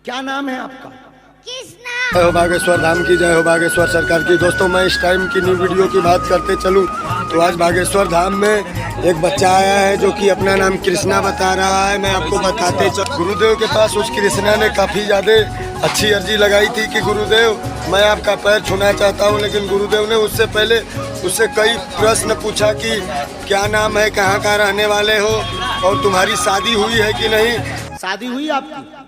क्या नाम है आपका? कृष्णा। जय हो बागेश्वर धाम की, जय हो बागेश्वर सरकार की। दोस्तों मैं इस टाइम की न्यू वीडियो की बात करते चलूं तो आज बागेश्वर धाम में एक बच्चा आया है जो कि अपना नाम कृष्णा बता रहा है। मैं आपको बताते चलूं, गुरुदेव के पास उस कृष्णा ने काफ़ी ज़्यादा अच्छी अर्जी लगाई थी कि गुरुदेव मैं आपका पैर छूना चाहता हूं, लेकिन गुरुदेव ने उससे पहले उससे कई प्रश्न पूछा कि क्या नाम है, कहाँ का रहने वाले हो और तुम्हारी शादी हुई है कि नहीं। शादी हुई आपकी?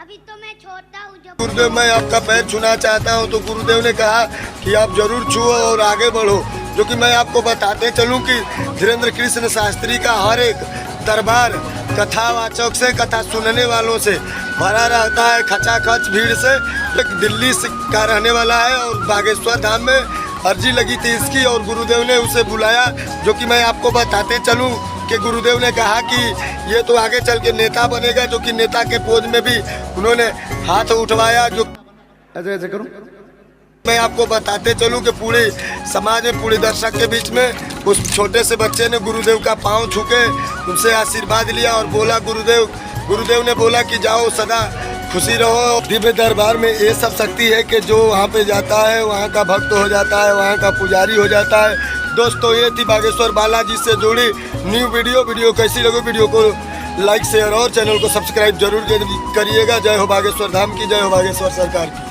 अभी तो मैं छोटा हूँ। जब गुरुदेव मैं आपका पैर छूना चाहता हूं, तो गुरुदेव ने कहा कि आप जरूर छुओ और आगे बढ़ो। जो कि मैं आपको बताते चलूं कि धीरेन्द्र कृष्ण शास्त्री का हर एक दरबार कथावाचक से, कथा सुनने वालों से भरा रहता है, खचाखच भीड़ से। एक दिल्ली का रहने वाला है और बागेश्वर धाम में अर्जी लगी थी इसकी और गुरुदेव ने उसे बुलाया। जो कि मैं आपको बताते चलूं कि गुरुदेव ने कहा कि ये तो आगे चल के नेता बनेगा, जो कि नेता के पोज में भी उन्होंने हाथ उठवाया। जो ऐसे ऐसे करूं? मैं आपको बताते चलूं कि पूरे समाज में, पूरे दर्शक के बीच में उस छोटे से बच्चे ने गुरुदेव का पांव छू के उनसे आशीर्वाद लिया और बोला गुरुदेव ने बोला कि जाओ सदा खुशी रहो। दिव्य दरबार में ये सब शक्ति है कि जो वहाँ पे जाता है वहाँ का भक्त हो जाता है, वहाँ का पुजारी हो जाता है। दोस्तों ये थी बागेश्वर बालाजी से जुड़ी न्यू वीडियो कैसी लगी वीडियो को लाइक शेयर और चैनल को सब्सक्राइब जरूर करिएगा। जय हो बागेश्वर धाम की, जय हो बागेश्वर सरकार की।